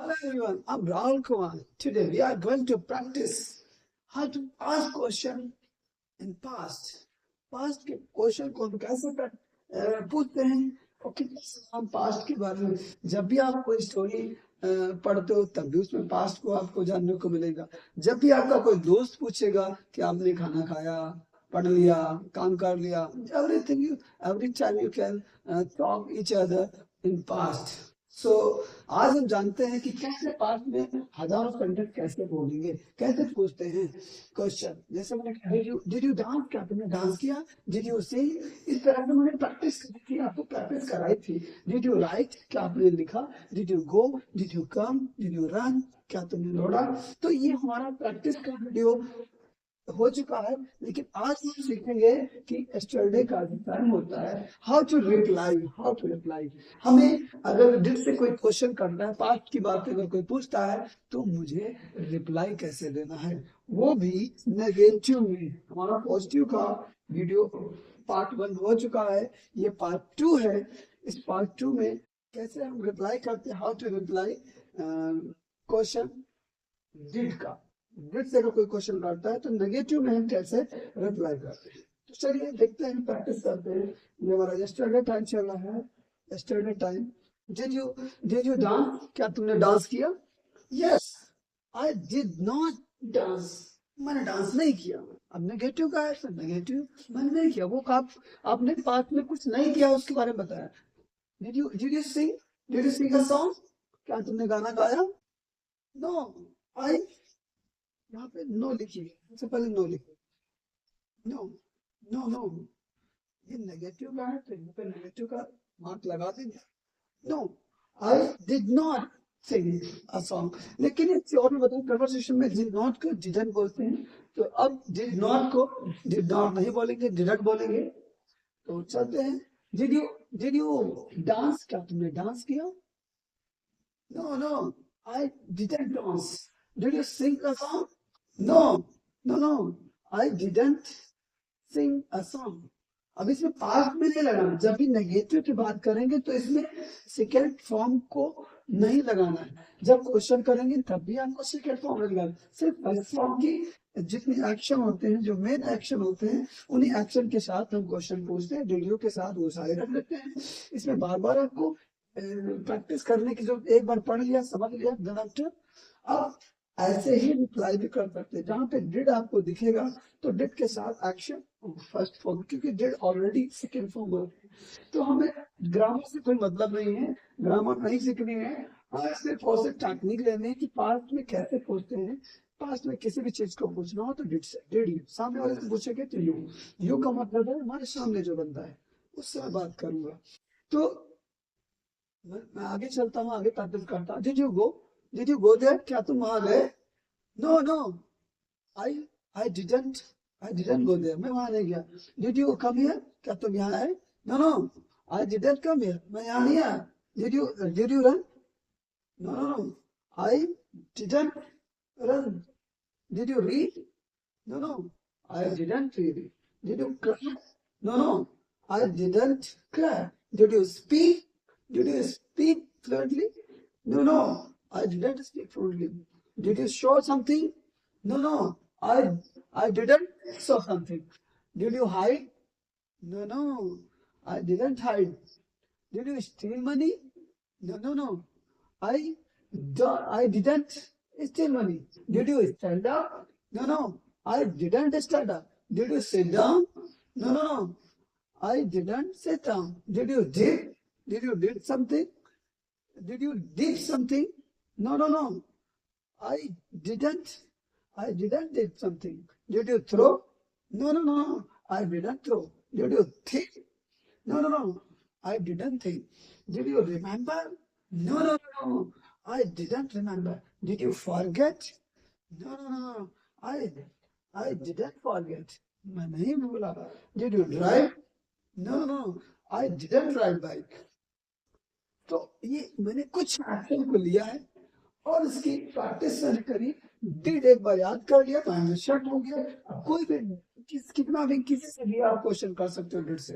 Hello everyone, I'm Rahul Kumar. Today we are going to practice how to ask question in past. Past के question को हम कैसे पूछते हैं और कितने हम पास्ट के बारे में जब भी आप कोई स्टोरी पढ़ते हो तब भी उसमें पास्ट को आपको जानने को मिलेगा। जब भी आपका कोई दोस्त पूछेगा कि आपने खाना खाया, पढ़ लिया, काम कर लिया, everything you every time you can talk each other in past. So आज हम जानते हैं कि कैसे पास्ट में हजारों सेंटेंस कैसे बोलेंगे, कैसे पूछते हैं क्वेश्चन। जैसे मैंने कहा, डिड यू डांस, क्या तुमने डांस किया? डिड यू सिंग? इस तरह से मैंने प्रैक्टिस की थी, आपको प्रैक्टिस कराई थी। डिड यू राइट, क्या आपने लिखा? Did you go, did you come, did you run, क्या तुमने दौड़ा? तो ये हमारा प्रैक्टिस का वीडियो हो चुका है। लेकिन आज हम सीखेंगे कि एस्टरडे का जो टाइम होता है, हाउ टू रिप्लाई। हमें अगर डिड से कोई क्वेश्चन करना है, पास्ट की बात अगर कोई पूछता है, तो मुझे रिप्लाई कैसे देना है, वो भी नेगेटिव में। हमारा पॉजिटिव का वीडियो पार्ट 1 हो चुका है, ये पार्ट 2 है। इस पार्ट 2 में कैसे हम रिप्लाई करते हैं, how to reply question did का। डिड से अगर कोई क्वेश्चन करता है तो नेगेटिव में हम कैसे रिप्लाई करते हैं। तो चलिए देखते हैं, प्रैक्टिस करते हैं। ये हमारा यस्टरडे टाइम चल रहा है। Yesterday time, did you dance, क्या तुमने डांस किया? Yes, I did not dance, मैंने डांस नहीं किया। अब नेगेटिव का है, नेगेटिव मैंने नहीं किया। वो आपने पास्ट में कुछ नहीं किया, उसके बारे में बताया। Did you sing a song, क्या तुमने गाना गाया? नो, आई, यहाँ पे नो लिखिए, सबसे पहले नो लिखिए। नो, नो, नो, ये नेगेटिव का है तो यहाँ पे नेगेटिव का मार्क लगा देंगे। No, I did not sing a song. लेकिन इस और में बताऊं, कन्वर्सेशन में डिड नॉट को डिडंट बोलते हैं, तो अब डिड नॉट को डिड नॉट नहीं बोलेंगे, डिडंट बोलेंगे। तो चलते हैं। डिड यू डांस, क्या तुमने डांस किया? No, no, I didn't dance. Did you sing a song? No, no, no, I didn't sing a song. अब इसमें पास्ट में नहीं लगाना। जब भी नेगेटिव की बात करेंगे तो इसमें सेकेंड फॉर्म को नहीं लगाना है। जब क्वेश्चन करेंगे तब भी आपको सेकेंड फॉर्म लगाना। सिर्फ फर्स्ट फॉर्म की जितने एक्शन होते हैं, जो मेन एक्शन होते हैं, उन्हीं एक्शन के साथ हम क्वेश्चन पूछते हैं। वीडियो के साथ वो सारे रख लेते हैं। इसमें बार बार आपको प्रैक्टिस करने की जो, एक बार पढ़ लिया, समझ लिया, देन आफ्टर अब ऐसे ही रिप्लाई भी कर सकते हैं। जहां पे डिड आपको दिखेगा तो डिड के साथ एक्शन फर्स्ट फॉर्म, क्योंकि डिड ऑलरेडी सेकेंड फॉर्म है। तो हमें ग्रामर से कोई मतलब नहीं है, ग्रामर नहीं सीखनी है। हमें सिर्फ और सिर्फ टेक्निक लेनी है कि पास्ट में कैसे पूछते हैं। पास्ट में किसी भी चीज को पूछना हो तो डिड से, डिड यू, सामने वाले से पूछेंगे तो यू का मतलब है हमारे सामने जो बंदा है उससे मैं बात करूंगा। तो मैं आगे चलता हूँ, आगे प्रैक्टिस करता हूँ। डिड यू गो देयर, क्या तुम वहां गए? No, no, I I didn't I didn't go there, मैं वहां नहीं गया। डिड यू कम हियर, क्या तुम यहाँ आए? No, no, I didn't come here, मैं यहाँ नहीं आया। Did you run? No, no, no, I didn't run. Did you read? No, no, I didn't read. Did you cry? No, no, I didn't cry. Did you speak? Did you speak fluently? No, no, I didn't speak fluently. Did you show something? No, no, I didn't show something. Did you hide? No, no, I didn't hide. Did you steal money? No, no, no, I I didn't steal money. Did you stand up? No, no, I didn't stand up. Did you sit down? No, no, no, I didn't sit down. Did you did? Did you did something? Did you did something? No, no, no. I didn't. I didn't did something. Did you throw? No, no, no. I didn't throw. Did you think? No, no, no. I didn't think. Did you remember? No, no, no, no. I didn't remember. Did you forget? No, no, no, no. I didn't forget. मैं नहीं भूला. Did you drive? No, no. I didn't ride bike. तो ये मैंने कुछ action को लिया है और इसकी प्रैक्टिस मैंने करी। डिड एक बार याद कर लिया तो अंडरस्टैंड हो गया। अब कोई भी कितना भी किसी से भी आप क्वेश्चन कर सकते हो डिड से।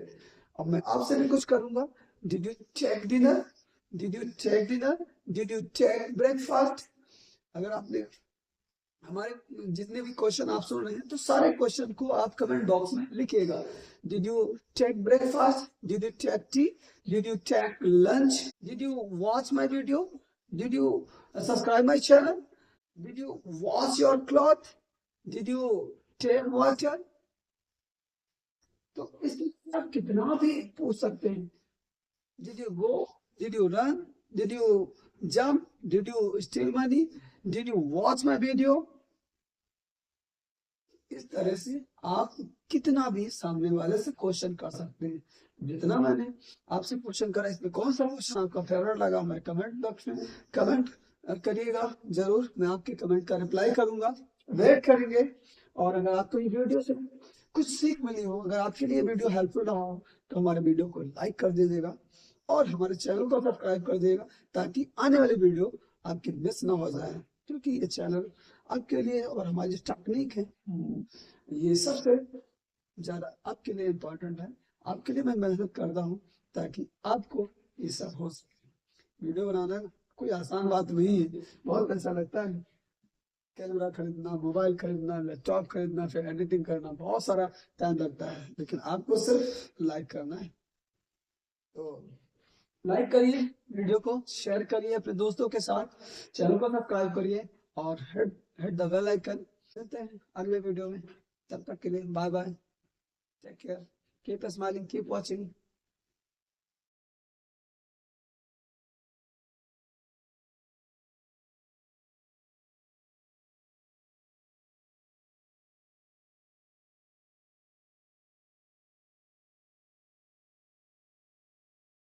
अब मैं आपसे भी कुछ करूंगा। Did you check dinner? Did you take dinner, did you take breakfast. अगर आपने हमारे जितने भी क्वेश्चन आप सुन रहे हैं तो सारे क्वेश्चन को आप कमेंट बॉक्स में लिखिएगा। Did you take breakfast, did you take tea, did you take lunch, did you watch my video, did you subscribe my channel, did you wash your cloth, did you take water. तो इसमें आप कितना भी पूछ सकते हैं। Did you go, did you run, did you jump, did you steal money, did you watch my video. इस तरह से आप कितना भी सामने वाले से क्वेश्चन कर सकते हैं। जितना मैंने आपसे क्वेश्चन करा, इसमें कौन सा क्वेश्चन आपका फेवरेट लगा, मैं कमेंट बॉक्स में कमेंट करिएगा जरूर। मैं आपके कमेंट का रिप्लाई करूंगा, वेट करेंगे। और अगर आपको ये वीडियो से कुछ सीख मिली हो, अगर आपके लिए वीडियो हेल्पफुल रहा हो, तो हमारे वीडियो को लाइक कर दीजिएगा और हमारे चैनल को सब्सक्राइब कर दीजिएगा, ताकि आने वाली वीडियो आपकी मिस ना हो जाए। क्योंकि ये चैनल आपके लिए और हमारी जो टेक्निक है ये सबसे ज्यादा आपके लिए इम्पोर्टेंट है। आपके लिए मैं मेहनत करता हूँ ताकि आपको ये सब हो सके। वीडियो बनाना कोई आसान बात नहीं है, बहुत पैसा लगता है। कैमरा खरीदना, मोबाइल खरीदना, लैपटॉप खरीदना, फिर एडिटिंग करना, बहुत सारा टाइम लगता है। लेकिन आपको सिर्फ लाइक करना है। तो लाइक करिए, वीडियो को शेयर करिए अपने दोस्तों के साथ, चैनल को सब्सक्राइब करिए और हिट द बेल आइकन। मिलते हैं अगले वीडियो में, तब तक के लिए bye bye, take care, keep smiling, keep watching.